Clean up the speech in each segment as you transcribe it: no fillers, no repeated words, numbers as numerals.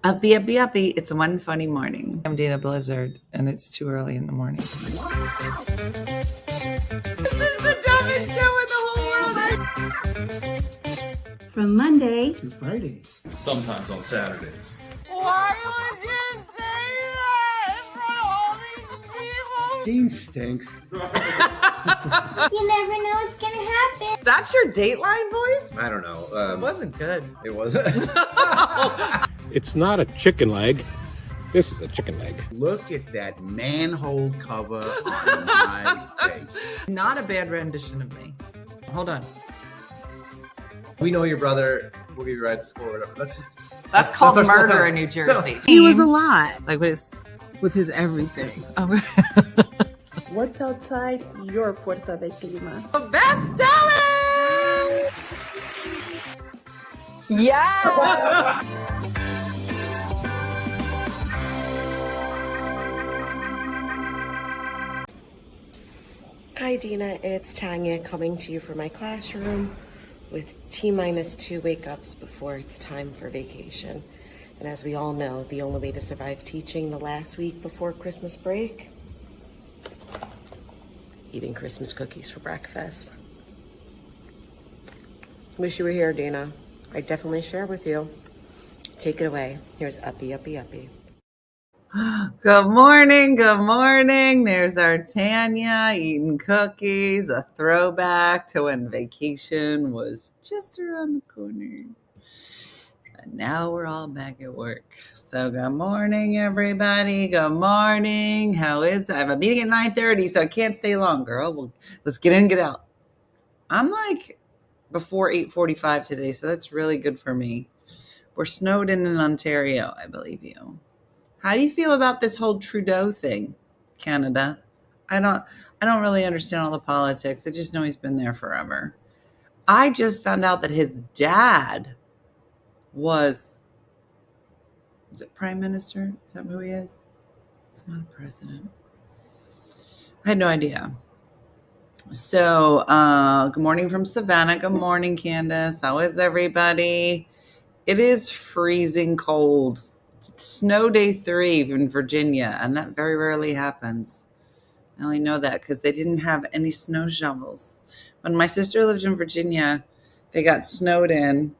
Uppy, uppy, uppy. It's one funny morning. I'm Dana Blizzard, and it's too early in the morning. This is the dumbest show in the whole world. From Monday to Friday. Sometimes on Saturdays. Why would you say that in front of all these people? Dean stinks. You never know what's gonna happen. That's your Dateline voice? I don't know. It wasn't good. It wasn't. It's not a chicken leg. This is a chicken leg. Look at that manhole cover on my face. Not a bad rendition of me. Hold on. We know your brother. We'll give you a ride to school or whatever. That's called our school murder time. in New Jersey. No. He was a lot Like what is? with his everything. Oh. What's outside your Puerto Vecchima? That's Stella! Yeah! Hi Dina, it's Tanya coming to you from my classroom with T-2 wake-ups before it's time for vacation. And as we all know, the only way to survive teaching the last week before Christmas break, eating Christmas cookies for breakfast. Wish you were here, Dina. I'd definitely share with you. Take it away. Here's Uppy, Uppy, Uppy. Good morning, good morning. There's our Tanya eating cookies, a throwback to when vacation was just around the corner. And now we're all back at work. So good morning, everybody. Good morning. How is it? I have a meeting at 9:30, so I can't stay long, girl. Well, let's get in, get out. I'm like before 8:45 today, so that's really good for me. We're snowed in Ontario, I believe you. How do you feel about this whole Trudeau thing, Canada? I don't really understand all the politics. I just know he's been there forever. I just found out that his dad is it Prime Minister? Is that who he is? It's not a president. I had no idea. So, good morning from Savannah. Good morning, Candace. How is everybody? It is freezing cold. Snow day 3 in Virginia, and that very rarely happens. I only know that because they didn't have any snow shovels. When my sister lived in Virginia, they got snowed in,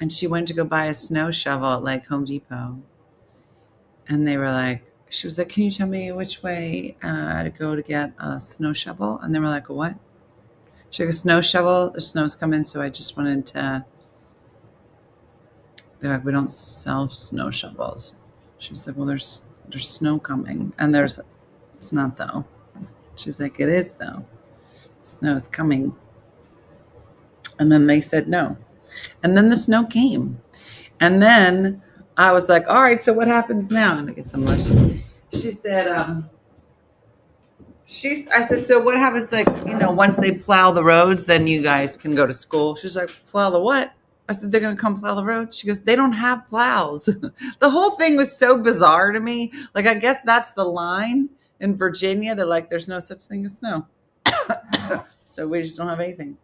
and she went to go buy a snow shovel at like Home Depot. And they were like, she was like, can you tell me which way to go to get a snow shovel? And they were like, what? She's like, a snow shovel? The snow's coming, so I just wanted to... They're like, we don't sell snow shovels. She was like, well, there's snow coming. And it's not though. She's like, it is though. Snow is coming. And then they said no. And then the snow came. And then I was like, all right, so what happens now? And I get some lotion. She said, I said, so what happens once they plow the roads, then you guys can go to school. She's like, plow the what? I said, they're going to come plow the road. She goes, they don't have plows. The whole thing was so bizarre to me. Like, I guess that's the line in Virginia. They're like, there's no such thing as snow. So we just don't have anything.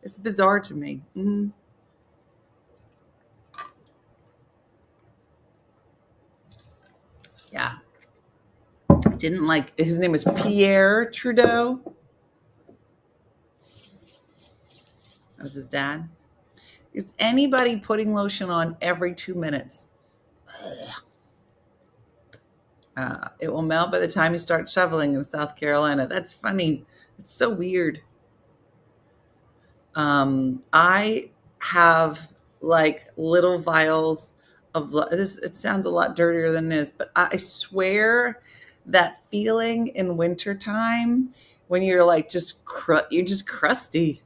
It's bizarre to me. Mm-hmm. Yeah. Didn't like, his name was Pierre Trudeau. That was his dad. Is anybody putting lotion on every 2 minutes? It will melt by the time you start shoveling in South Carolina. That's funny. It's so weird. I have like little vials of this. It sounds a lot dirtier than it is, but I swear that feeling in wintertime when you're like you're just crusty.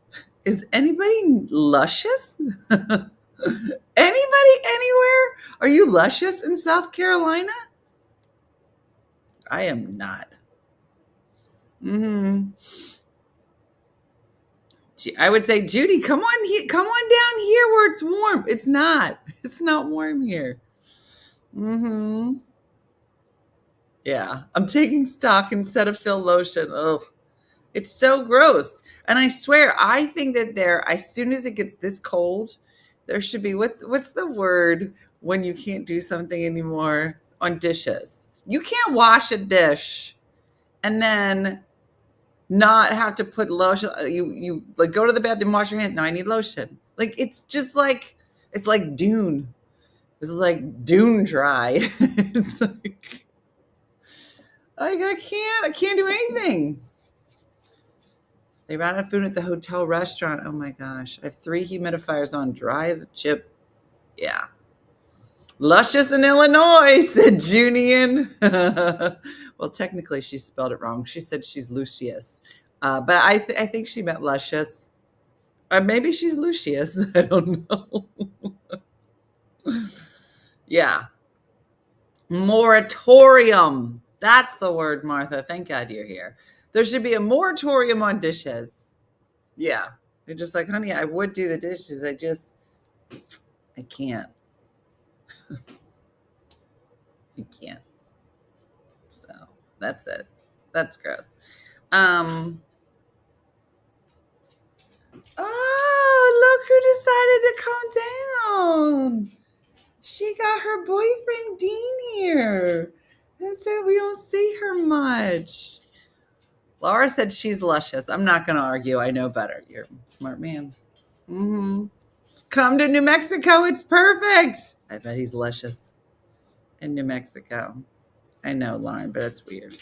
Is anybody luscious? Anybody anywhere? Are you luscious in South Carolina? I am not. I would say, Judy, come on down here where it's warm. It's not. It's not warm here. Yeah, I'm taking stock instead of Phil lotion. Oh. It's so gross. And I swear, I think that as soon as it gets this cold, there should be, what's the word when you can't do something anymore on dishes. You can't wash a dish and then not have to put lotion. You like go to the bathroom, wash your hand. No, I need lotion. Like it's just like it's like Dune. This is like Dune dry. It's like I can't do anything. They ran out of food at the hotel restaurant. Oh my gosh. I have 3 humidifiers on, dry as a chip. Yeah. Luscious in Illinois, said Junian. Well, technically, she spelled it wrong. She said she's Lucius. But I think she meant luscious. Or maybe she's Lucius. I don't know. Yeah. Moratorium. That's the word, Martha. Thank God you're here. There should be a moratorium on dishes. Yeah. You're just like, honey, I would do the dishes. I can't. I can't. So that's it. That's gross. Oh, look who decided to come down. She got her boyfriend Dean here. And so we don't see her much. Laura said she's luscious. I'm not going to argue. I know better. You're a smart man. Mm-hmm. Come to New Mexico. It's perfect. I bet he's luscious in New Mexico. I know, Lauren, but it's weird.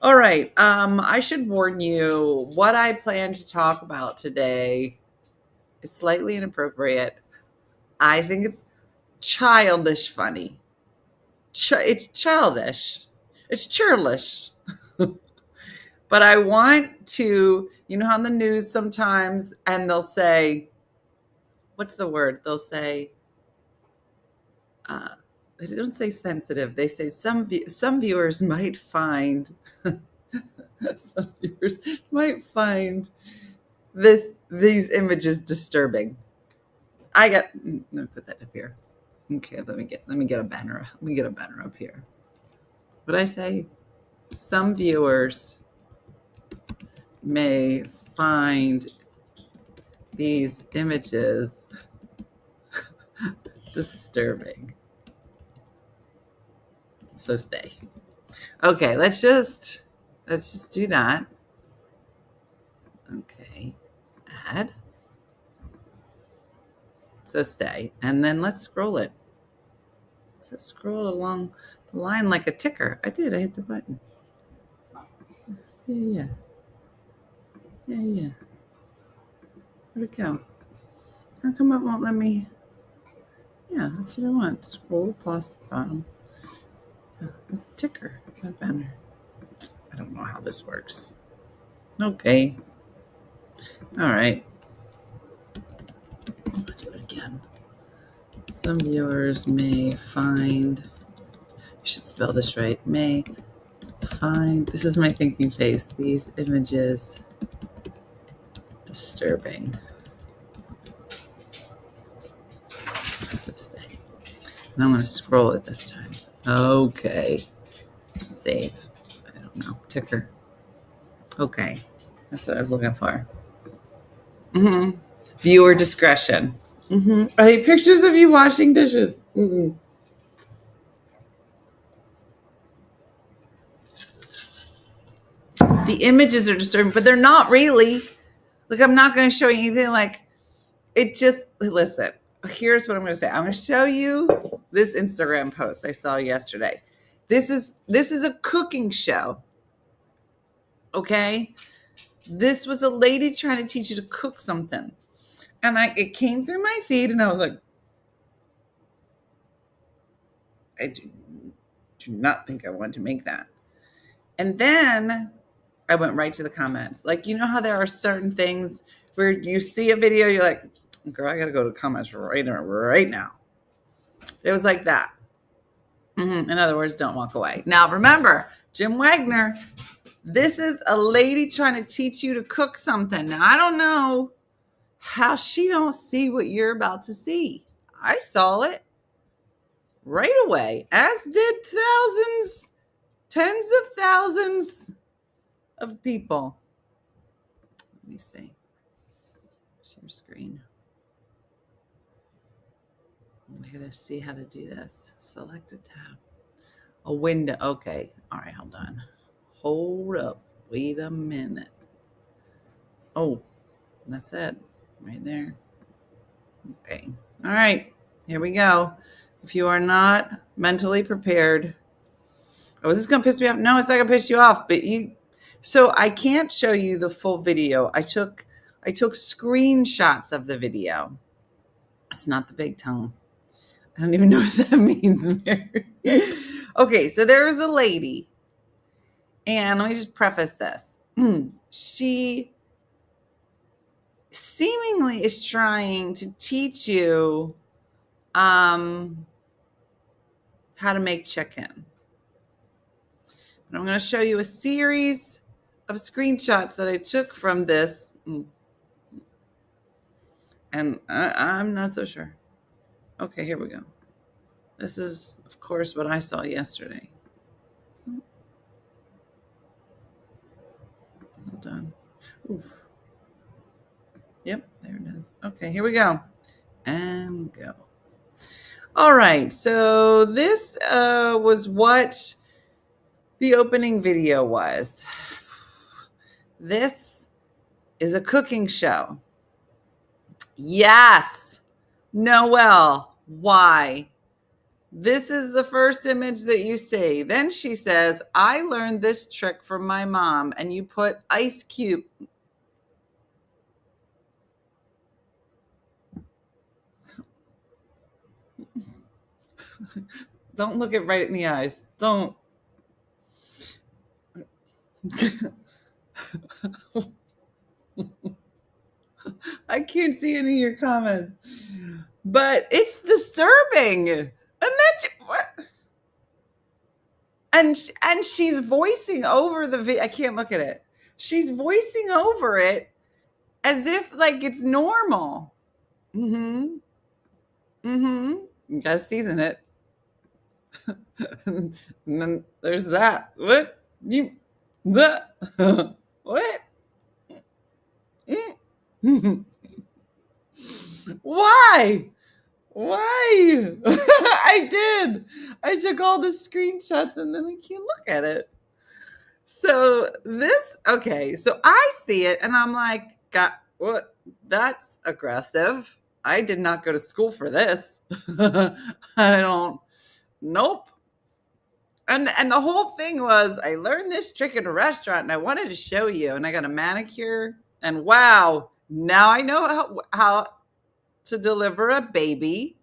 All right. I should warn you, what I plan to talk about today is slightly inappropriate. I think it's childish funny. It's childish. It's churlish. But I want to, you know how in the news sometimes, and they'll say, what's the word? They'll say, they don't say sensitive. They say some viewers might find, some viewers might find these images disturbing. Let me put that up here. Okay, let me get a banner. Let me get a banner up here. What I say? Some viewers may find these images disturbing. So stay. Okay, let's just do that. Okay, add. So stay, and then let's scroll it. So scroll along the line like a ticker. I did. I hit the button. Yeah. Where'd it go? How come it won't let me? Yeah, that's what I want. Scroll across the bottom. It's a ticker, not a banner. I don't know how this works. Okay. All right. I'll do it again. Some viewers may find, you should spell this right, may find, this is my thinking face, these images disturbing. So stay. And I'm going to scroll it this time. Okay. Save. I don't know. Ticker. Okay. That's what I was looking for. Mm-hmm. Viewer discretion. Mm-hmm. I hate pictures of you washing dishes. Mm-mm. The images are disturbing, but they're not really. Like, I'm not going to show you anything. Like, it just, listen, here's what I'm going to say. I'm going to show you this Instagram post I saw yesterday. This is a cooking show. Okay? This was a lady trying to teach you to cook something. And it came through my feed, and I was like, I do not think I want to make that. And then I went right to the comments. Like, you know how there are certain things where you see a video, you're like, girl, I got to go to the comments right now. It was like that. Mm-hmm. In other words, don't walk away. Now, remember, Jim Wagner, this is a lady trying to teach you to cook something. Now, I don't know how she don't see what you're about to see. I saw it right away, as did thousands, tens of thousands of people. Let me see. Share screen. gotta see how to do this. Select a tab. A window. Okay. All right, hold on. Hold up. Wait a minute. Oh, that's it. Right there. Okay. All right. Here we go. If you are not mentally prepared. Oh, is this gonna piss me off? No, it's not gonna piss you off, but so I can't show you the full video. I took screenshots of the video. It's not the big tongue. I don't even know what that means, Mary. Okay, so there was a lady, and let me just preface this. She seemingly is trying to teach you how to make chicken. But I'm going to show you a series of screenshots that I took from this. And I'm not so sure. Okay, here we go. This is, of course, what I saw yesterday. Hold on. Oof. Yep, there it is. Okay, here we go. And go. All right, so this was what the opening video was. This is a cooking show. Yes. Noelle, why? This is the first image that you see. Then she says, I learned this trick from my mom, and you put ice cube. Don't look it right in the eyes. Don't. I can't see any of your comments, but it's disturbing. And then what? And she's voicing over the video. I can't look at it. She's voicing over it as if like it's normal. You gotta season it. And then there's that. What? What? Why? I did. I took all the screenshots and then I can't look at it. So okay, so I see it and I'm like, God, what? That's aggressive. I did not go to school for this. Nope. And the whole thing was, I learned this trick at a restaurant and I wanted to show you. And I got a manicure and wow, now I know how to deliver a baby.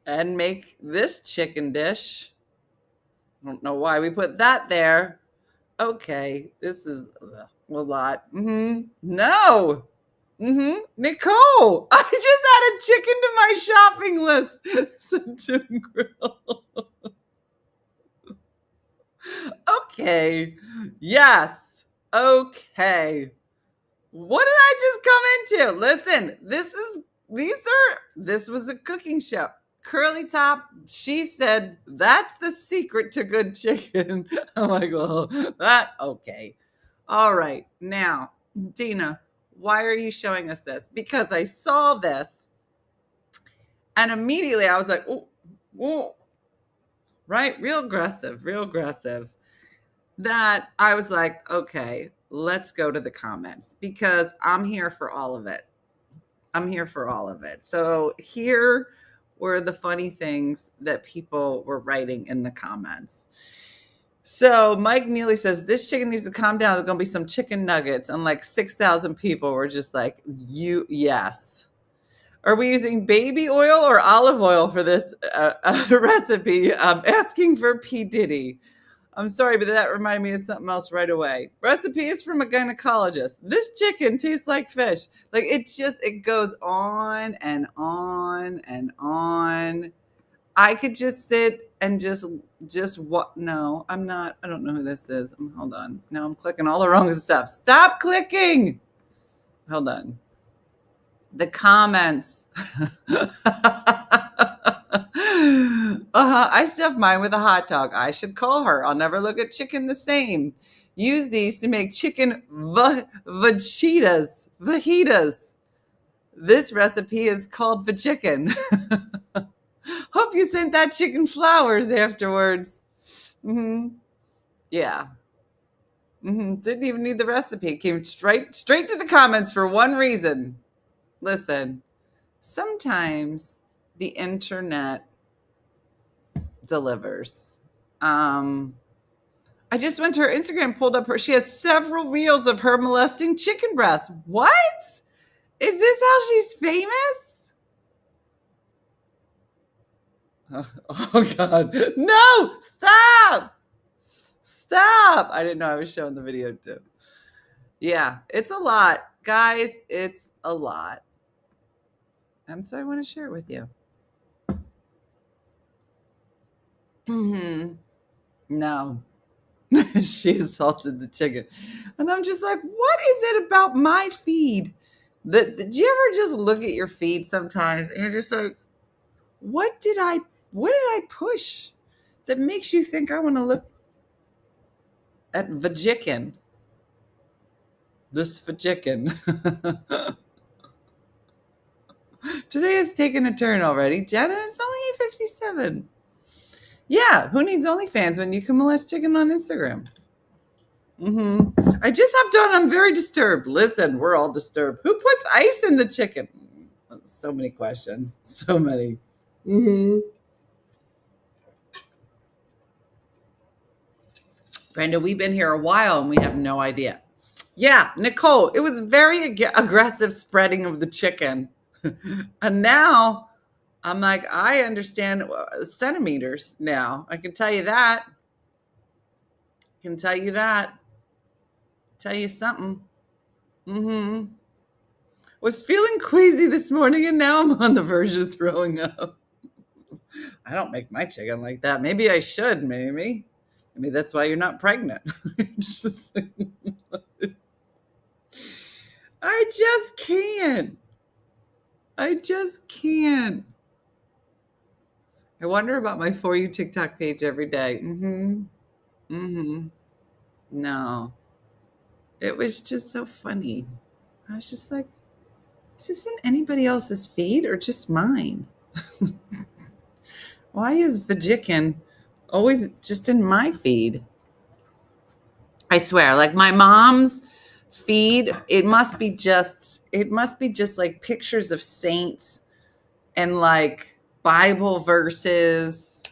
And make this chicken dish. I don't know why we put that there. Okay, this is a lot. No. Nicole, I just added chicken to my shopping list. Saloon grill. Okay. Yes. Okay. What did I just come into? Listen, this was a cooking show. Curly top, she said, that's the secret to good chicken. I'm like, well, okay. All right. Now, Dina, why are you showing us this? Because I saw this and immediately I was like, oh, right? Real aggressive. That I was like, okay, let's go to the comments because I'm here for all of it. So here were the funny things that people were writing in the comments. So Mike Neely says, this chicken needs to calm down. There's going to be some chicken nuggets. And like 6,000 people were just like, yes. Are we using baby oil or olive oil for this recipe? Asking for P. Diddy. I'm sorry, but that reminded me of something else right away. Recipe is from a gynecologist. This chicken tastes like fish. Like it goes on and on and on. I could just sit and just what? No, I'm not. I don't know who this is. Hold on. No, I'm clicking all the wrong stuff. Stop clicking. Hold on. The comments. I stuffed mine with a hot dog. I should call her. I'll never look at chicken the same. use these to make chicken fajitas. Fajitas. This recipe is called vachicken. Hope you sent that chicken flowers afterwards. Yeah. Didn't even need the recipe. Came straight to the comments for one reason. Listen, sometimes the internet delivers. I just went to her Instagram, pulled up she has several reels of her molesting chicken breasts. What? Is this how she's famous? Oh God. No, stop. I didn't know I was showing the video too. Yeah, it's a lot. Guys, it's a lot. And so I want to share it with you. No. She assaulted the chicken. And I'm just like, what is it about my feed? Do you ever just look at your feed sometimes and you're just like, what did I push that makes you think I want to look at vajicken? This vajicken. Today has taken a turn already. Jenna, it's only 8:57. Yeah, who needs OnlyFans when you can molest chicken on Instagram? I just hopped on. I'm very disturbed. Listen, we're all disturbed. Who puts ice in the chicken? So many questions. So many. Brenda, we've been here a while and we have no idea. Yeah, Nicole, it was very aggressive spreading of the chicken. And now I'm like, I understand centimeters now. I can tell you that. Tell you something. Was feeling queasy this morning and now I'm on the verge of throwing up. I don't make my chicken like that. Maybe I should, maybe that's why you're not pregnant. I just can't. I wonder about my For You TikTok page every day. No. It was just so funny. I was just like, is this in anybody else's feed or just mine? Why is vajicken always just in my feed? I swear, like my mom's feed, it must be just like pictures of saints and like Bible verses,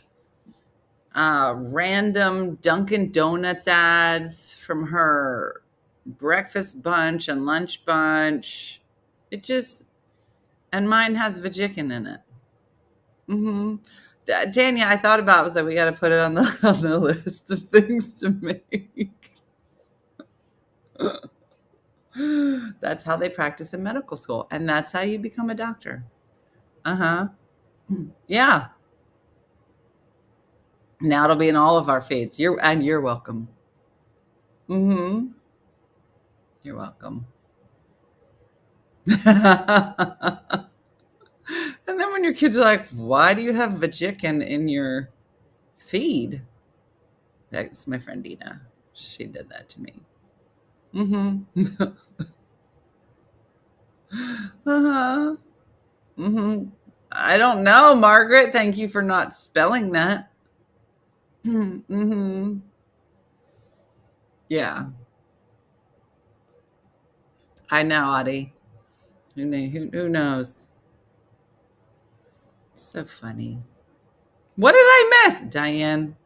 random Dunkin' Donuts ads from her breakfast bunch and lunch bunch. And mine has vajicken in it. Tanya, I thought about it, was like, we got to put it on the list of things to make. That's how they practice in medical school. And that's how you become a doctor. Yeah. Now it'll be in all of our feeds. You're welcome. You're welcome. And then when your kids are like, why do you have vajicken in your feed? That's my friend Dina. She did that to me. I don't know, Margaret. Thank you for not spelling that. Yeah. I know, Audie. Who knows? It's so funny. What did I miss, Diane?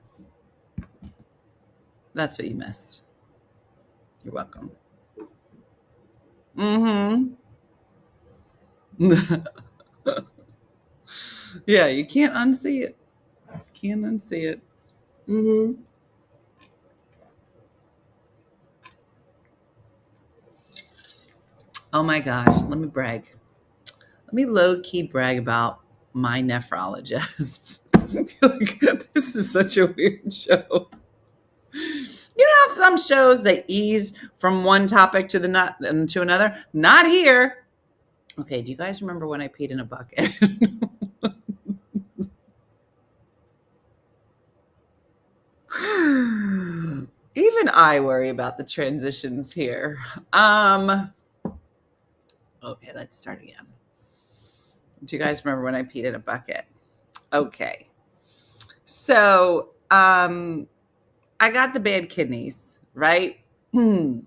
That's what you missed. You're welcome. Yeah, you can't unsee it. Can't unsee it. Oh my gosh, let me brag. Let me low-key brag about my nephrologist. This is such a weird show. You know how some shows they ease from one topic to another? Not here. Okay, do you guys remember when I peed in a bucket? Even I worry about the transitions here. Okay, let's start again. Do you guys remember when I peed in a bucket? Okay. So, I got the bad kidneys, right? And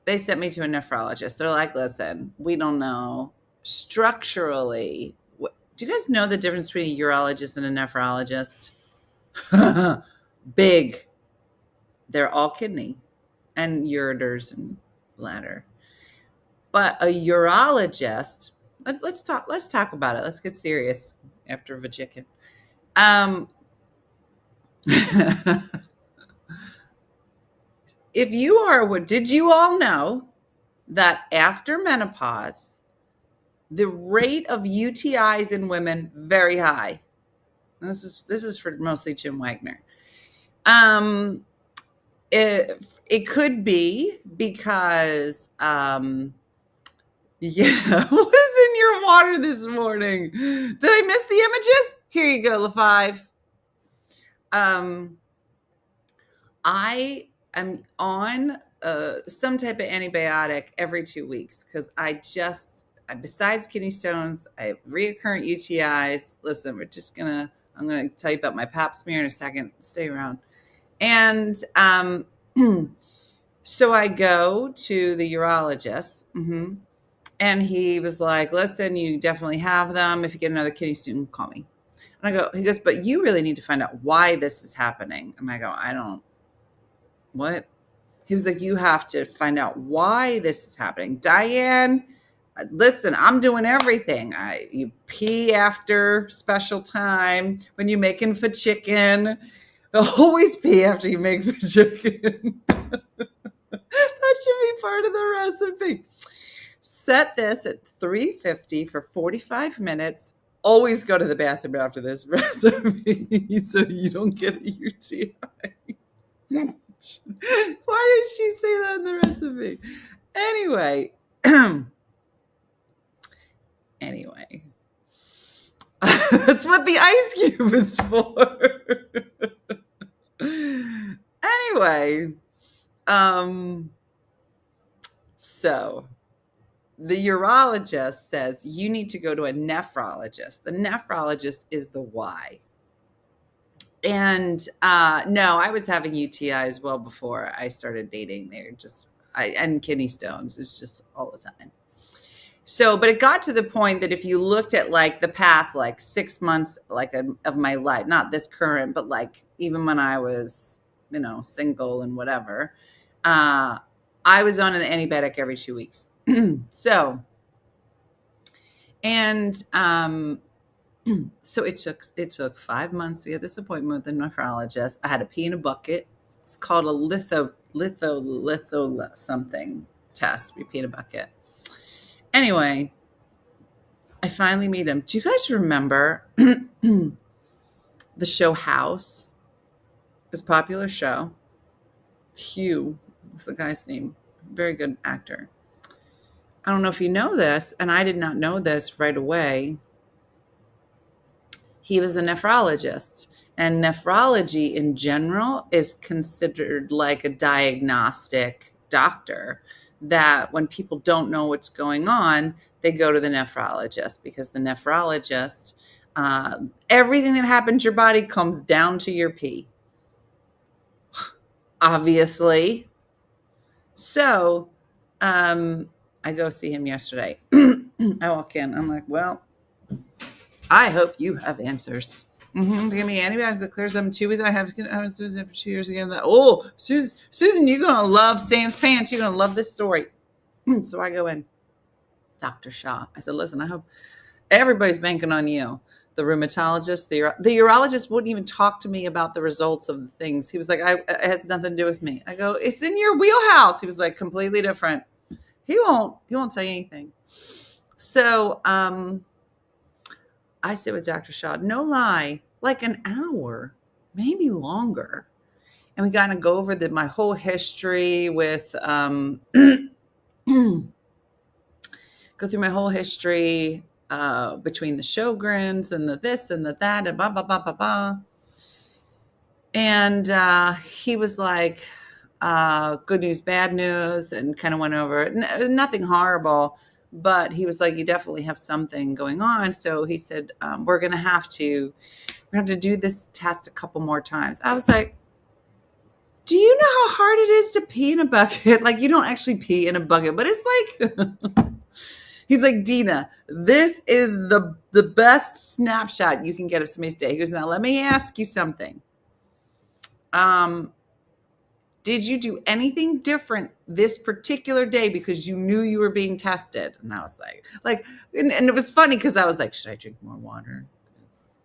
they sent me to a nephrologist. They're like, listen, we don't know structurally. Do you guys know the difference between a urologist and a nephrologist? Big. They're all kidney and ureters and bladder. But a urologist, let's talk about it. Let's get serious after the chicken. If you are, did you all know that after menopause, the rate of UTIs in women very high? And this is for mostly Jim Wagner. It could be because yeah, what is in your water this morning? Did I miss the images? Here you go, LaFive. I am on some type of antibiotic every 2 weeks because besides kidney stones, I have reoccurrent UTIs. Listen, I'm gonna tell you about my pap smear in a second. Stay around. And so I go to the urologist, and he was like, listen, you definitely have them. If you get another kidney stone, call me. And he goes, but you really need to find out why this is happening. And I go, what? He was like, you have to find out why this is happening. Diane, listen, I'm doing everything. You pee after special time when you're making for chicken. Always pee after you make for chicken. That should be part of the recipe. Set this at 350 for 45 minutes. Always go to the bathroom after this recipe so you don't get a UTI. Why did she say that in the recipe? Anyway. That's what the ice cube is for. Anyway. So the urologist says you need to go to a nephrologist. The nephrologist is the why. And no, I was having UTIs well before I started dating. And kidney stones. It's just all the time. So, but it got to the point that if you looked at like the past, like 6 months, of my life, not this current, but like even when I was, single and whatever, I was on an antibiotic every 2 weeks. So it took 5 months to get this appointment with the nephrologist. I had to pee in a bucket. It's called a litho something test. We pee in a bucket. Anyway, I finally meet him. Do you guys remember the show House? It was a popular show. Hugh was the guy's name. Very good actor. I don't know if you know this, and I did not know this right away. He was a nephrologist, and nephrology in general is considered like a diagnostic doctor, that when people don't know what's going on, they go to the nephrologist, because the nephrologist, everything that happens to your body comes down to your pee. Obviously. So, I go see him yesterday. I walk in. I'm like, well, I hope you have answers. Give me antibiotics that clears up in 2 weeks. I have Susan for 2 years again. Oh, Susan, you're going to love Sans Pants. You're going to love this story. So I go in. Dr. Shaw. I said, listen, I hope everybody's banking on you. The rheumatologist, the urologist wouldn't even talk to me about the results of the things. He was like, it has nothing to do with me. I go, it's in your wheelhouse. He was like, completely different. He won't tell you anything. So, I sit with Dr. Shaw, no lie, like an hour, maybe longer. And we got to go over my whole history with, go through my whole history between the Sjogren's and the this and the that and blah, blah, blah, blah, blah. And he was like, good news, bad news, and kind of went over it. Nothing horrible, but he was like, you definitely have something going on. So he said, we're going to have to do this test a couple more times. I was like, do you know how hard it is to pee in a bucket? Like, you don't actually pee in a bucket, but it's like, he's like, Dina, this is the best snapshot you can get of somebody's day. He goes, now let me ask you something. Did you do anything different this particular day because you knew you were being tested? And I was like, and it was funny because I was like, should I drink more water? Because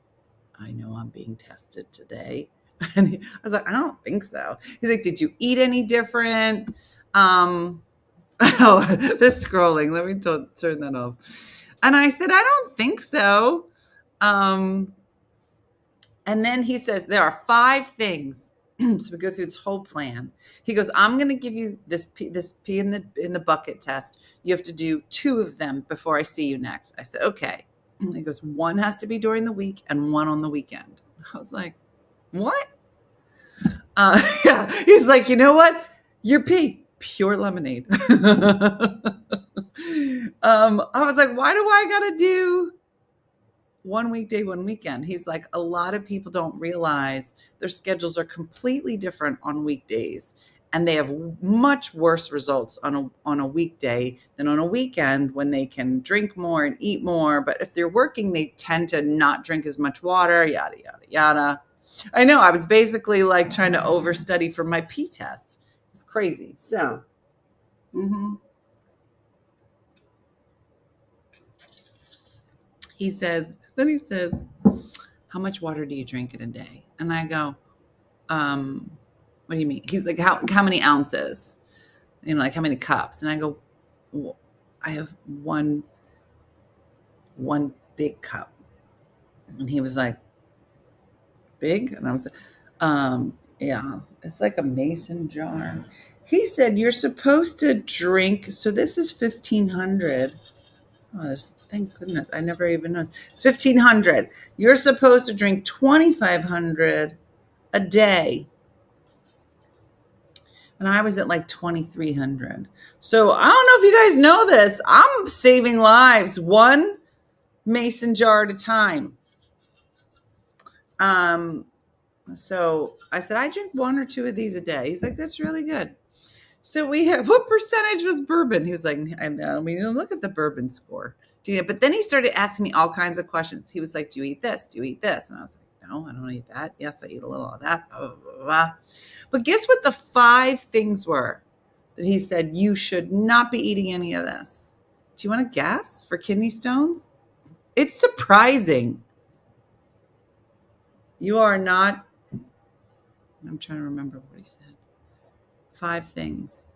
I know I'm being tested today. And I was like, I don't think so. He's like, did you eat any different? Oh, this scrolling. Let me turn that off. And I said, I don't think so. And then he says, there are 5 things. So we go through this whole plan. He goes, I'm going to give you this pee in the bucket test. You have to do 2 of them before I see you next. I said, okay. And he goes, 1 has to be during the week and 1 on the weekend. I was like, what? Yeah. He's like, you know what? Your pee, pure lemonade. I was like, why do I got to do 1 weekday, 1 weekend? He's like, a lot of people don't realize their schedules are completely different on weekdays, and they have much worse results on a weekday than on a weekend when they can drink more and eat more. But if they're working, they tend to not drink as much water, yada, yada, yada. I know, I was basically like trying to overstudy for my pee test. It's crazy. So, he says, how much water do you drink in a day? And I go, what do you mean? He's like, how many ounces? You know, like how many cups? And I go, well, I have one big cup. And he was like, big? And I was like, yeah, it's like a mason jar. He said, you're supposed to drink. So this is 1,500. Oh, thank goodness. I never even noticed. It's 1,500. You're supposed to drink 2,500 a day. And I was at like 2,300. So I don't know if you guys know this. I'm saving lives 1 mason jar at a time. So I said, I drink 1 or 2 of these a day. He's like, that's really good. So we have, what percentage was bourbon? He was like, I mean, look at the bourbon score. But then he started asking me all kinds of questions. He was like, do you eat this? Do you eat this? And I was like, no, I don't eat that. Yes, I eat a little of that. Blah, blah, blah. But guess what the 5 things were that he said, you should not be eating any of this? Do you want to guess for kidney stones? It's surprising. You are not, I'm trying to remember what he said. 5 things.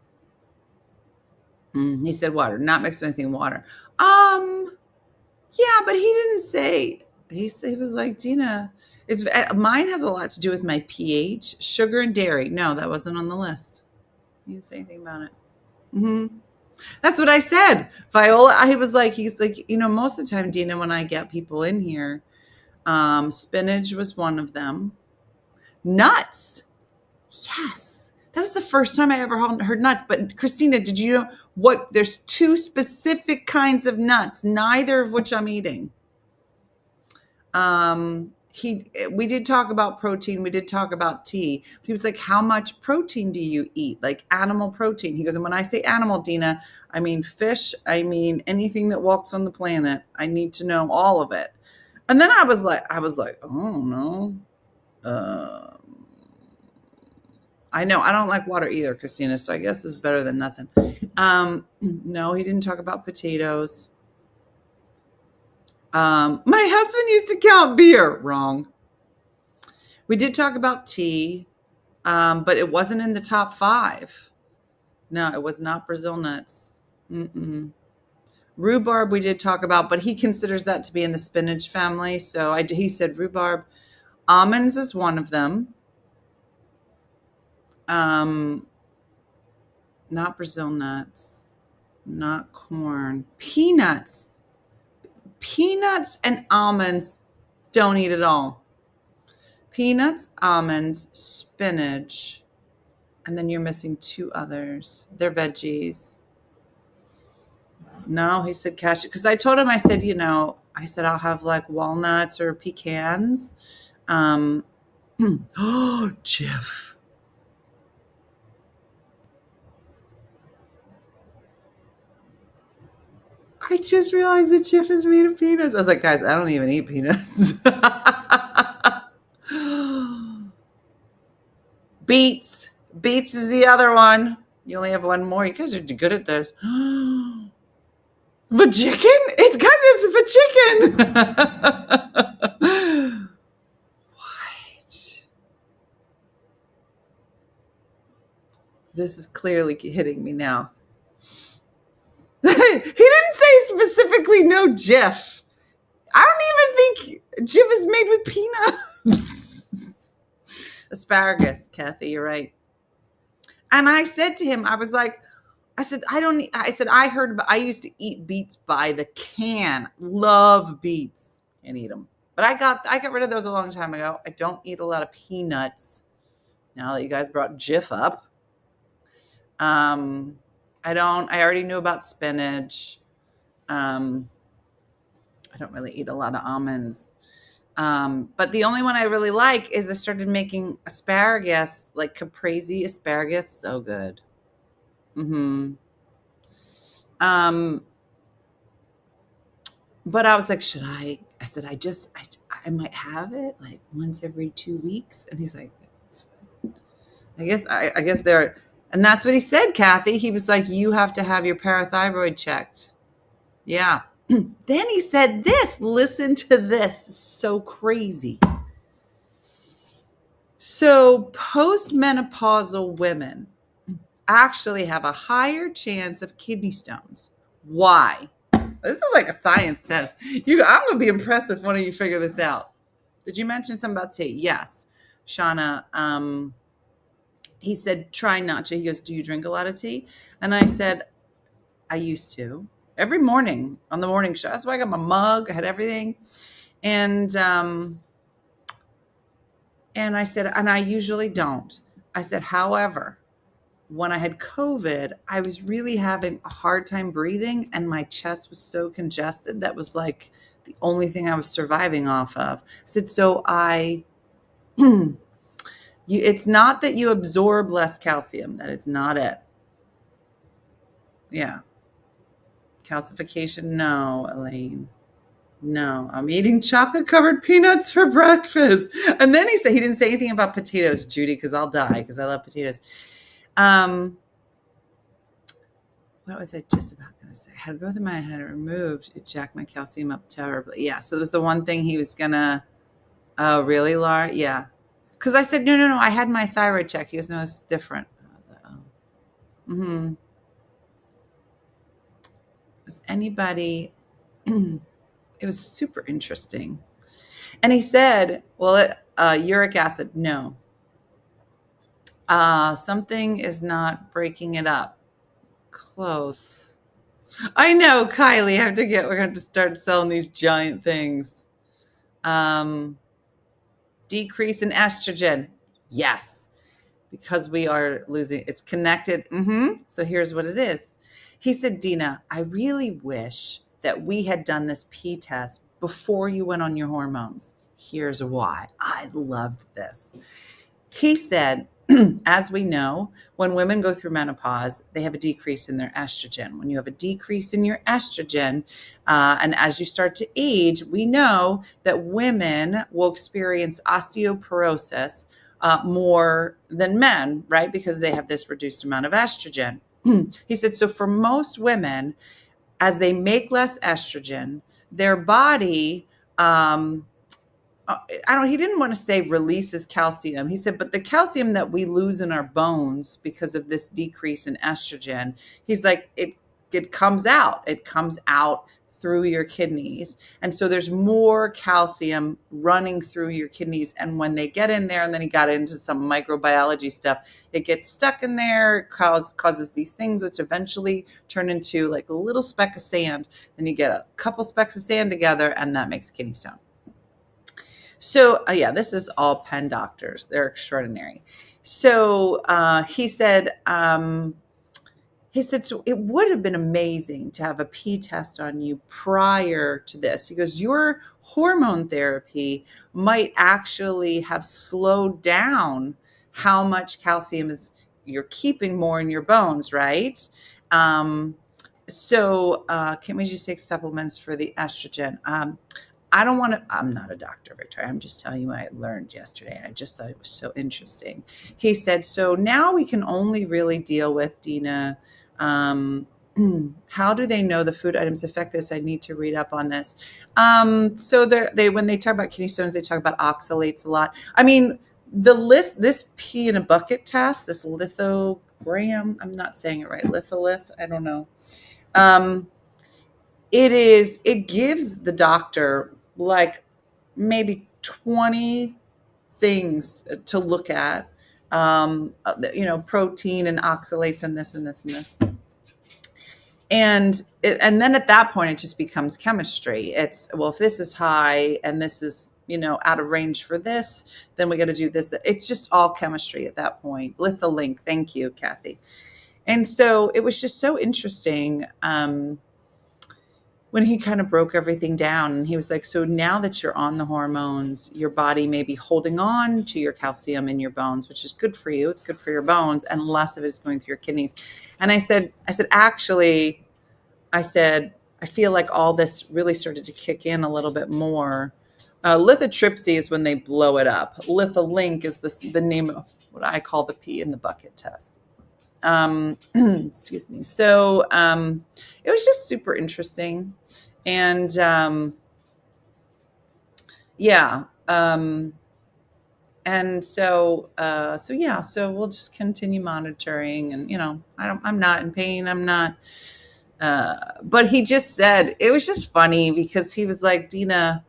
He said water, not mixed with anything water. Yeah, but he didn't say. He was like, Dina, mine has a lot to do with my pH, sugar and dairy. No, that wasn't on the list. He didn't say anything about it. That's what I said. Viola, he's like, you know, most of the time, Dina, when I get people in here, spinach was one of them. Nuts. Yes. That was the first time I ever heard nuts. But Christina, did you know what? There's 2 specific kinds of nuts, neither of which I'm eating. We did talk about protein. We did talk about tea. He was like, how much protein do you eat? Like animal protein. He goes, and when I say animal, Dina, I mean fish. I mean anything that walks on the planet. I need to know all of it. And then I was like, oh no. I know I don't like water either, Christina. So I guess this is better than nothing. No, he didn't talk about potatoes. My husband used to count beer. Wrong. We did talk about tea, but it wasn't in the top 5. No, it was not Brazil nuts. Rhubarb we did talk about, but he considers that to be in the spinach family. So he said rhubarb. Almonds is one of them. Not Brazil nuts, not corn, peanuts and almonds don't eat at all peanuts, almonds, spinach, and then you're missing 2 others. They're veggies. No, he said cashew. Because I told him, I said, I said I'll have like walnuts or pecans. Oh, Jif. I just realized that Jif is made of peanuts. I was like, guys, I don't even eat peanuts. Beets. Beets is the other one. You only have one more. You guys are good at this. The chicken? It's because it's for chicken. What? This is clearly hitting me now. He didn't say specifically no Jif. I don't even think Jif is made with peanuts. Asparagus, Kathy, you're right. And I said to him, I used to eat beets by the can. Love beets. Can't eat them. But I got rid of those a long time ago. I don't eat a lot of peanuts. Now that you guys brought Jif up. I already knew about spinach. I don't really eat a lot of almonds. But the only one I really like is I started making asparagus, like caprese asparagus. So good. But I was like, should I? I said, I might have it like once every 2 weeks. And he's like, I guess there. And that's what he said, Kathy. He was like, you have to have your parathyroid checked. Yeah. Then he said this. Listen to this. So crazy. So postmenopausal women actually have a higher chance of kidney stones. Why? This is like a science test. I'm going to be impressed if one of you figure this out. Did you mention something about tea? Yes. Shauna, he said, try not to. He goes, do you drink a lot of tea? And I said, I used to. Every morning on the morning show. That's why I got my mug. I had everything. And I said, and I usually don't. I said, however, when I had COVID, I was really having a hard time breathing and my chest was so congested. That was like the only thing I was surviving off of. I said, so it's not that you absorb less calcium. That is not it. Yeah. Calcification? No, Elaine. No, I'm eating chocolate-covered peanuts for breakfast. And then he didn't say anything about potatoes, Judy, because I'll die because I love potatoes. What was I just about going to say? I had growth in my head removed. It jacked my calcium up terribly. Yeah, so it was the one thing he was going to, oh, really, Laura? Yeah. Because I said, no, I had my thyroid check. He goes, no, it's different. I was like, oh. Was anybody... It was super interesting. And he said, well, uric acid, no. Something is not breaking it up. Close. I know, Kylie, we're going to start selling these giant things. Decrease in estrogen. Yes. Because we are losing, it's connected. So here's what it is. He said, Dina, I really wish that we had done this P test before you went on your hormones. Here's why. I loved this. He said, as we know, when women go through menopause, they have a decrease in their estrogen. When you have a decrease in your estrogen, and as you start to age, we know that women will experience osteoporosis more than men, right? Because they have this reduced amount of estrogen. He said, so for most women, as they make less estrogen, their body, he didn't want to say releases calcium. He said, but the calcium that we lose in our bones because of this decrease in estrogen, he's like, it comes out. It comes out through your kidneys. And so there's more calcium running through your kidneys. And when they get in there, and then he got into some microbiology stuff, it gets stuck in there, causes these things, which eventually turn into like a little speck of sand. Then you get a couple specks of sand together, and that makes a kidney stone. So yeah, this is all Penn doctors. They're extraordinary. So he said, so it would have been amazing to have a pee test on you prior to this. He goes, your hormone therapy might actually have slowed down how much calcium is you're keeping more in your bones, right? Can't we just take supplements for the estrogen? I don't want to, I'm not a doctor, Victoria. I'm just telling you what I learned yesterday. I just thought it was so interesting. He said, so now we can only really deal with Dina. How do they know the food items affect this? I need to read up on this. So when they talk about kidney stones, they talk about oxalates a lot. I mean, this pee in a bucket test, this lithogram, I'm not saying it right. Litholith, I don't know. It gives the doctor like maybe 20 things to look at, protein and oxalates and this and this and this. And then at that point, it just becomes chemistry. It's, well, if this is high and this is, out of range for this, then we got to do this. It's just all chemistry at that point. Litholink. Thank you, Kathy. And so it was just so interesting. When he kind of broke everything down, and he was like, so now that you're on the hormones, your body may be holding on to your calcium in your bones, which is good for you. It's good for your bones, and less of it is going through your kidneys. And I said, actually, I feel like all this really started to kick in a little bit more. Lithotripsy is when they blow it up. Litholink is the name of what I call the pee in the bucket test. Excuse me. So it was just super interesting. And so we'll just continue monitoring, and I'm not in pain. I'm not, but he just said, it was just funny because he was like, Dina,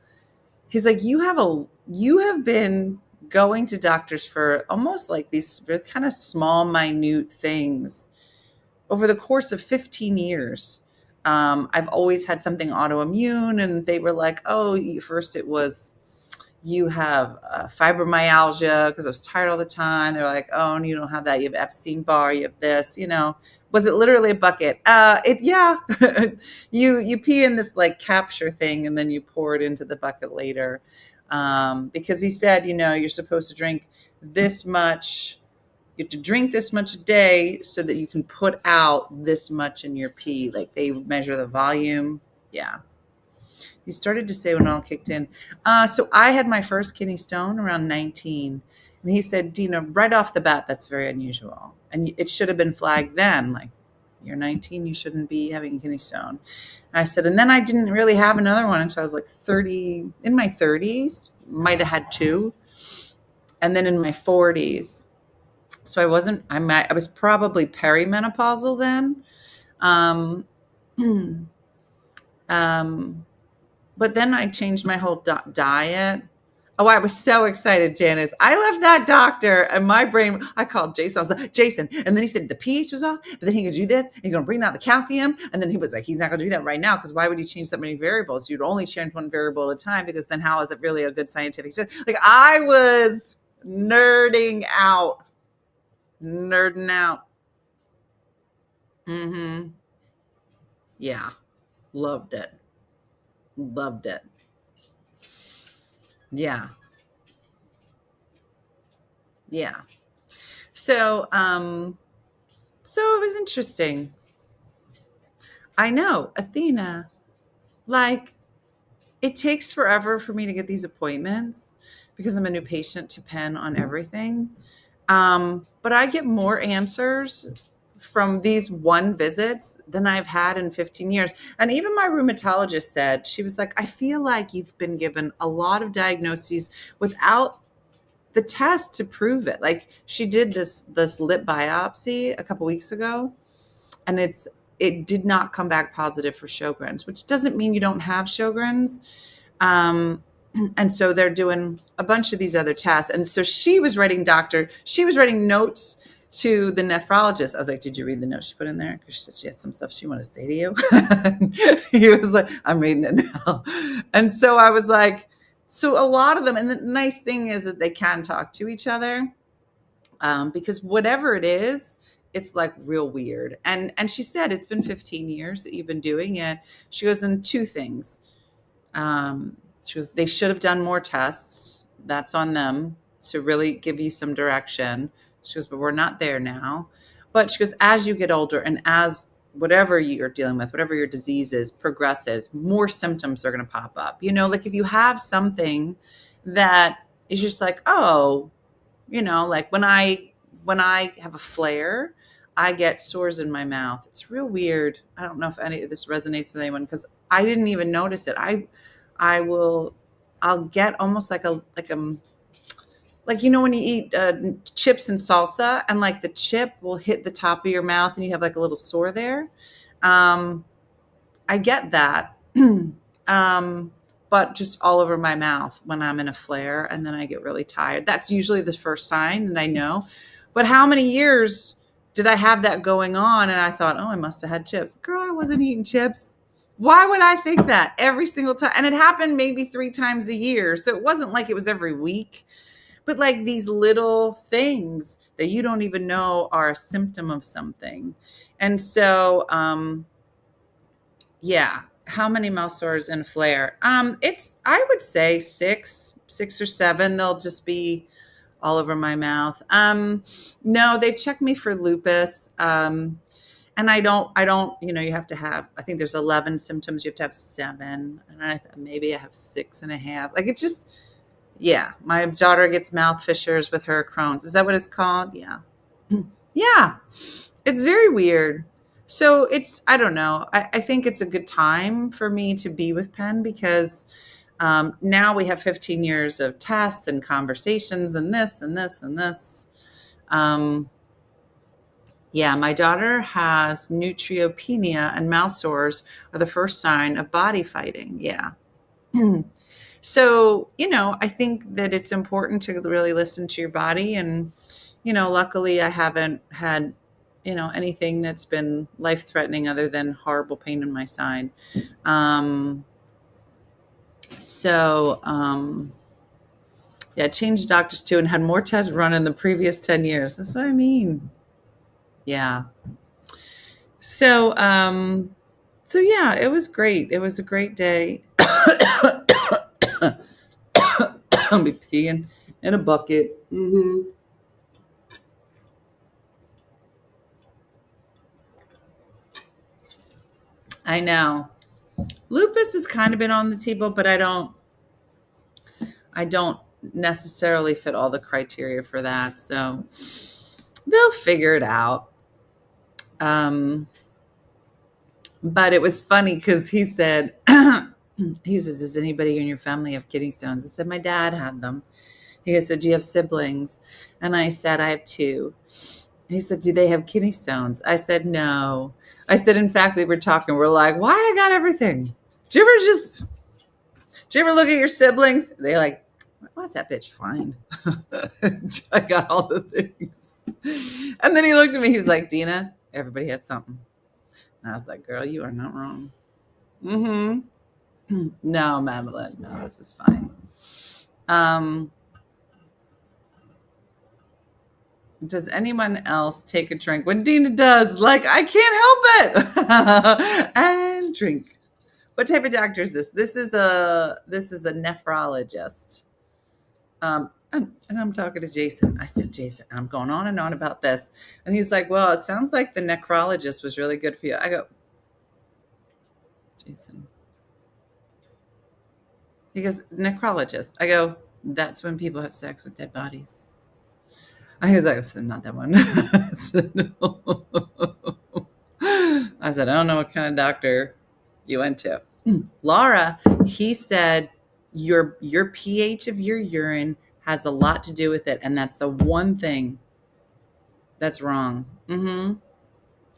he's like, you have been going to doctors for almost like these kind of small, minute things over the course of 15 years. I've always had something autoimmune, and they were like, oh, first it was, you have fibromyalgia because I was tired all the time. They're like, oh, and you don't have that. You have Epstein-Barr, you have this, was it literally a bucket? Yeah, you pee in this like capture thing, and then you pour it into the bucket later. Because he said, you're supposed to drink this much. You have to drink this much a day so that you can put out this much in your pee. Like they measure the volume. Yeah. He started to say when it all kicked in. So I had my first kidney stone around 19. And he said, Dina, right off the bat, that's very unusual. And it should have been flagged then. Like, you're 19, you shouldn't be having a kidney stone. I said, and then I didn't really have another one until I was like 30, in my 30s, might have had two. And then in my 40s. So I was probably perimenopausal then. But then I changed my whole diet. Oh, I was so excited, Janice. I left that doctor and my brain, I called Jason. I was like, Jason. And then he said the pH was off, but then he could do this. And he's going to bring out the calcium. And then he was like, he's not going to do that right now because why would he change that many variables? You'd only change one variable at a time because then how is it really a good scientific study? Like I was nerding out. Yeah. Loved it. Yeah. So it was interesting. I know, Athena, like it takes forever for me to get these appointments because I'm a new patient to Penn on everything. But I get more answers from these one visits than I've had in 15 years. And even my rheumatologist said, she was like, I feel like you've been given a lot of diagnoses without the test to prove it. Like she did this lip biopsy a couple weeks ago, and it did not come back positive for Sjogren's, which doesn't mean you don't have Sjogren's. And so they're doing a bunch of these other tests. And so she was writing notes to the nephrologist. I was like, did you read the note she put in there? Because she said she had some stuff she wanted to say to you. He was like, I'm reading it now. And so I was like, so a lot of them, and the nice thing is that they can talk to each other, because whatever it is, it's like real weird. And she said it's been 15 years that you've been doing it. She goes, in two things. She goes, they should have done more tests. That's on them to really give you some direction. She goes, but we're not there now. But she goes, as you get older and as whatever you're dealing with, whatever your disease is, progresses, more symptoms are going to pop up. You know, like if you have something that is just like, oh, you know, like when I have a flare, I get sores in my mouth. It's real weird. I don't know if any of this resonates with anyone, because I didn't even notice it. I'll get almost like like, you know, when you eat chips and salsa and like the chip will hit the top of your mouth and you have like a little sore there. I get that. But just all over my mouth when I'm in a flare, and then I get really tired. That's usually the first sign, and I know. But how many years did I have that going on? And I thought, oh, I must have had chips. Girl, I wasn't eating chips. Why would I think that every single time? And it happened maybe 3 times a year. So it wasn't like it was every week, but like these little things that you don't even know are a symptom of something. And so, yeah. How many mouth sores in a flare? It's, I would say 6 or 7. They'll just be all over my mouth. No, they've checked me for lupus. And I don't, you know, you have to have, I think there's 11 symptoms. You have to have 7. And maybe I have 6.5. Like, it's just, yeah. My daughter gets mouth fissures with her Crohn's. Is that what it's called? Yeah. Yeah. It's very weird. So it's, I don't know. I think it's a good time for me to be with Penn, because now we have 15 years of tests and conversations and this and this and this. Yeah, my daughter has neutropenia, and mouth sores are the first sign of body fighting. Yeah. So, you know, I think that it's important to really listen to your body. And, you know, luckily I haven't had, you know, anything that's been life-threatening other than horrible pain in my side. Yeah, changed doctors too and had more tests run in the previous 10 years. That's what I mean. Yeah. So yeah, it was great. It was a great day. I'll be peeing in a bucket. Mm-hmm. I know. Lupus has kind of been on the table, but I don't necessarily fit all the criteria for that. So they'll figure it out. But it was funny because he said, does anybody in your family have kidney stones? I said, my dad had them. He said, do you have siblings? And I said, I have 2. He said, do they have kidney stones? I said, no. I said, in fact, we were talking. We're like, why I got everything? Do you ever look at your siblings? They're like, why's that bitch fine? I got all the things. And then he looked at me. He was like, Dina, everybody has something. And I was like, girl, you are not wrong. Mm-hmm. No, Madeline, no, this is fine. Does anyone else take a drink? When Dina does, like, I can't help it. And drink. What type of doctor is this? This is a nephrologist. And I'm talking to Jason. I said, Jason, I'm going on and on about this. And he's like, well, it sounds like the necrologist was really good for you. I go, Jason. He goes, necrologist. I go, that's when people have sex with dead bodies. I was like, I said, not that one. I said, no. I said, I don't know what kind of doctor you went to. Laura, he said, your pH of your urine has a lot to do with it. And that's the one thing that's wrong. Mm-hmm.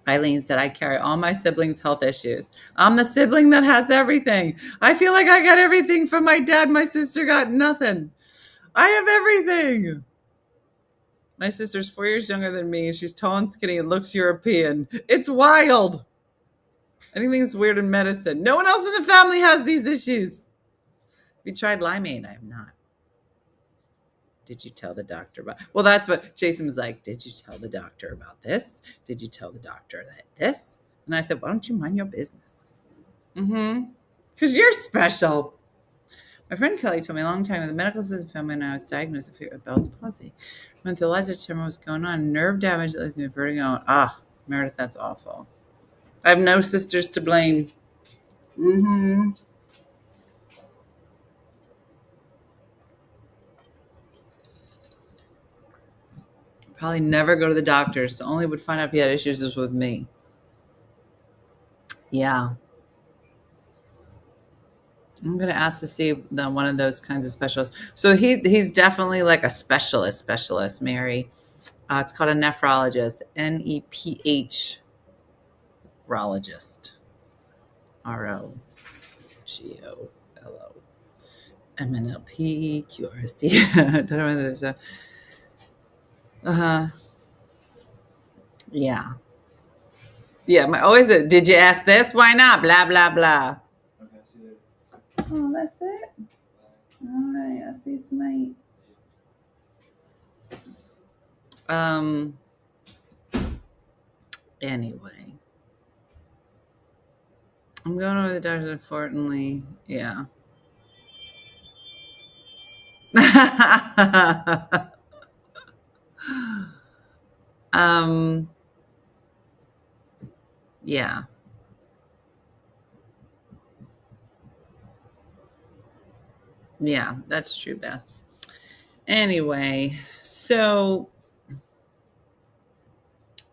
Eileen said, I carry all my siblings' health issues. I'm the sibling that has everything. I feel like I got everything from my dad. My sister got nothing. I have everything. My sister's 4 years younger than me. She's tall and skinny and looks European. It's wild. Anything's weird in medicine. No one else in the family has these issues. you tried limeade? I have not. Did you tell the doctor about? Well, that's what Jason was like. Did you tell the doctor about this? Did you tell the doctor that this? And I said, why don't you mind your business? Because you're special. My friend Kelly told me a long time ago the medical system found me when I was diagnosed with Bell's palsy. I went through Eliza to determine what was going on. Nerve damage that leaves me vertigo. Meredith, that's awful. I have no sisters to blame. Probably never go to the doctors. The only would find out if he had issues is with me. Yeah. I'm going to ask to see one of those kinds of specialists. So he's definitely like a specialist, Mary. It's called a nephrologist, NEPH -rologist. ROGOLO. MNLP, QRST. I don't know whether there's a. Yeah. Yeah. Did you ask this? Why not? Blah, blah, blah. Oh, that's it? All right. I'll see you tonight. Anyway. I'm going over the doctor, unfortunately. Yeah. Yeah. Yeah, that's true, Beth. Anyway, so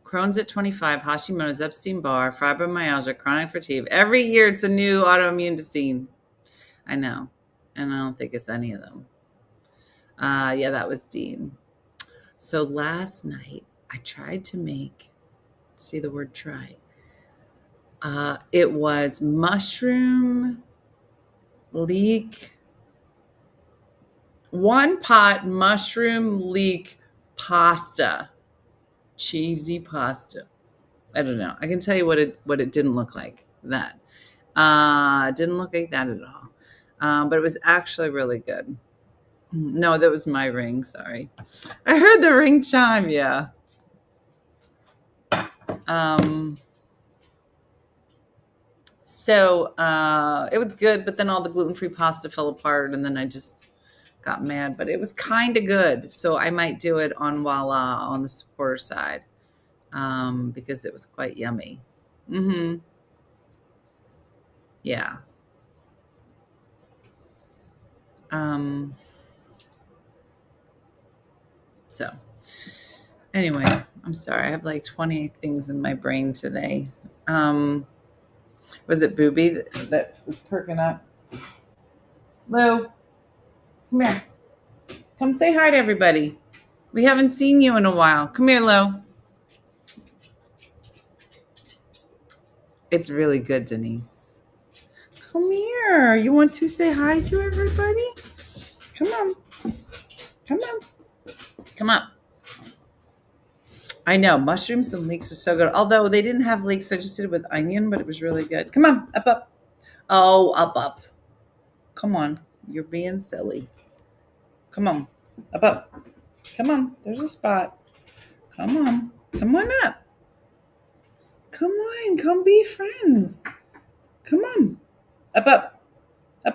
Crohn's at 25, Hashimoto's, Epstein-Barr, fibromyalgia, chronic fatigue. Every year it's a new autoimmune disease. I know. And I don't think it's any of them. Yeah, that was Dean. So last night I tried to make, see the word try. It was mushroom leek, one pot mushroom leek pasta, cheesy pasta. I don't know. I can tell you what it didn't look like. That didn't look like that at all. But it was actually really good. No, that was my ring. Sorry, I heard the ring chime. Yeah. So it was good, but then all the gluten-free pasta fell apart, and then I just got mad. But it was kind of good, so I might do it on Voila on the supporter side because it was quite yummy. Yeah. So anyway, I'm sorry. I have like 20 things in my brain today. Was it Booby that was perking up? Lou, come here. Come say hi to everybody. We haven't seen you in a while. Come here, Lou. It's really good, Denise. Come here. You want to say hi to everybody? Come on. Come on. Come up. I know. Mushrooms and leeks are so good. Although they didn't have leeks, so I just did it with onion, but it was really good. Come on. Up. Oh, up. Come on. You're being silly. Come on. Up. Come on. There's a spot. Come on. Come on up. Come on. Come be friends. Come on. Up.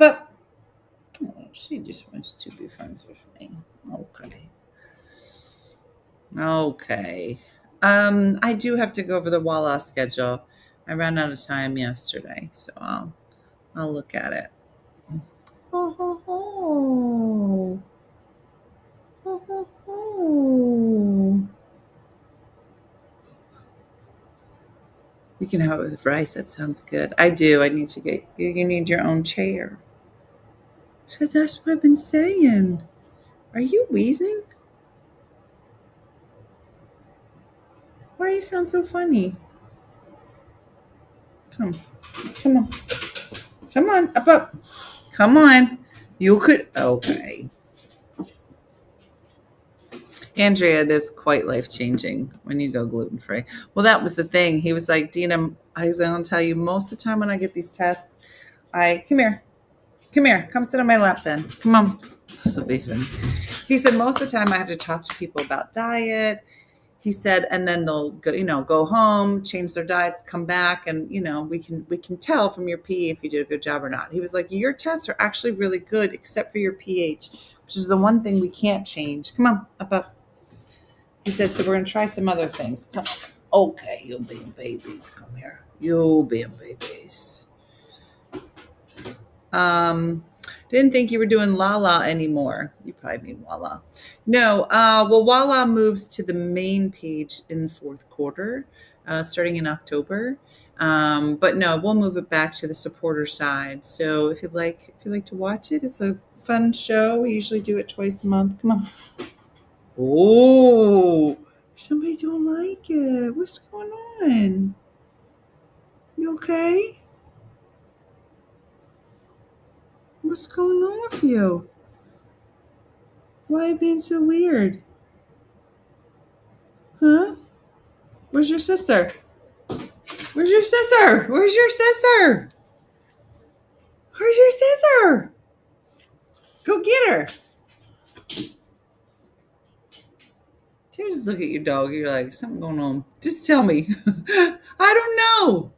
Oh, she just wants to be friends with me. Okay. I do have to go over the Walla schedule. I ran out of time yesterday, so I'll look at it. You can have it with rice. That sounds good. I do. I need to get you. You need your own chair. So that's what I've been saying. Are you wheezing? Why do you sound so funny? Come on, up. Come on. You could. Okay. Andrea, it is quite life-changing when you go gluten-free. Well, that was the thing. He was like, Dina, I was going to tell you, most of the time when I get these tests, come here. Come here. Come sit on my lap then. Come on. This will be fun. He said most of the time I have to talk to people about diet. He said, and then they'll go, go home, change their diets, come back, and we can tell from your pee if you did a good job or not. He was like, your tests are actually really good, except for your pH, which is the one thing we can't change. Come on, up. He said, so we're gonna try some other things. Come on. Okay, you being babies, come here. You being babies. Didn't think you were doing Lala anymore. You probably mean Walla. No, well, Walla moves to the main page in the fourth quarter, starting in October. But no, we'll move it back to the supporter side. So if you'd like to watch it, it's a fun show. We usually do it twice a month. Come on. Oh, somebody don't like it. What's going on? You okay? What's going on with you? Why are you being so weird? Huh? Where's your sister? Where's your sister? Where's your sister? Where's your sister? Go get her. You just look at your dog. You're like, something going on. Just tell me. I don't know.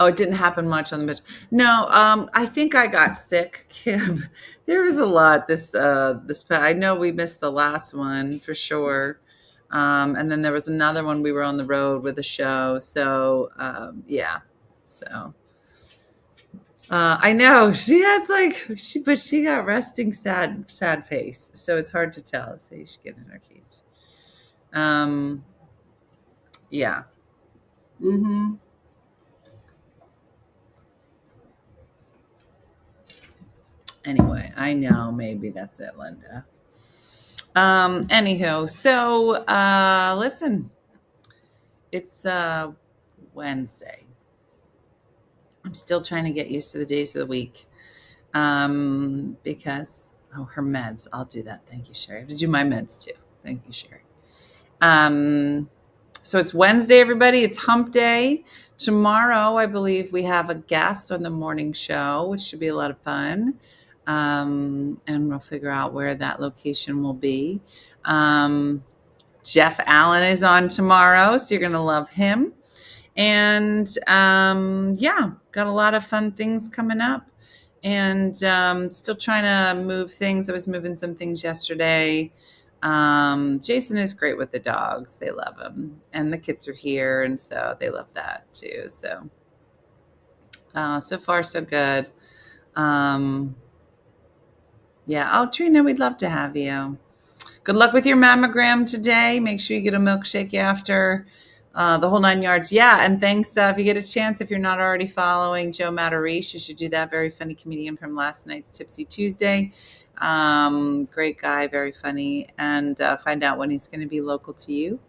Oh, it didn't happen much on the bench. No, I think I got sick, Kim. There was a lot this I know we missed the last one for sure. And then there was another one we were on the road with a show. So, yeah. So, I know she has but she got resting sad face. So it's hard to tell. So you should get in her cage. Yeah. Anyway, I know maybe that's it, Linda. Anywho, so listen, it's Wednesday. I'm still trying to get used to the days of the week. Because her meds. I'll do that. Thank you, Sherry. I have to do my meds too. Thank you, Sherry. So it's Wednesday, everybody. It's hump day. Tomorrow, I believe we have a guest on the morning show, which should be a lot of fun. And we'll figure out where that location will be. Jeff Allen is on tomorrow, so you're going to love him. And yeah, got a lot of fun things coming up. And still trying to move things. I was moving some things yesterday. Jason is great with the dogs. They love him. And the kids are here, and so they love that too. So so far so good. Yeah. Oh, Trina, we'd love to have you. Good luck with your mammogram today. Make sure you get a milkshake after. The whole 9 yards. Yeah. And thanks. If you get a chance, if you're not already following Joe Matarese, you should do that. Very funny comedian from last night's Tipsy Tuesday. Great guy, very funny. And find out when he's going to be local to you.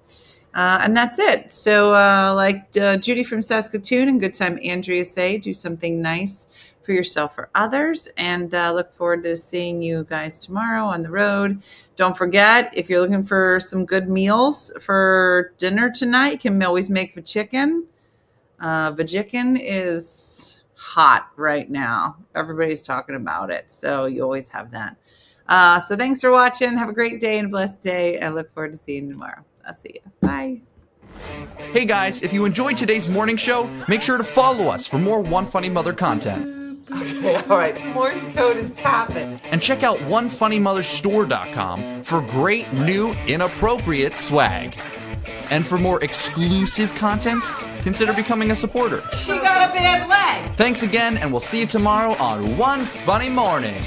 And that's it. So like Judy from Saskatoon and Good Time Andrea say, do something nice for yourself or others. And look forward to seeing you guys tomorrow on the road. Don't forget, if you're looking for some good meals for dinner tonight, you can always make vajikin. Vajikin is hot right now. Everybody's talking about it. So you always have that. So thanks for watching. Have a great day and a blessed day. I look forward to seeing you tomorrow. I'll see you. Bye. Hey guys, if you enjoyed today's morning show, make sure to follow us for more One Funny Mother content. Okay, all right. Morse code is tapping. And check out OneFunnyMotherStore.com for great new inappropriate swag. And for more exclusive content, consider becoming a supporter. She got a bad leg. Thanks again, and we'll see you tomorrow on One Funny Morning.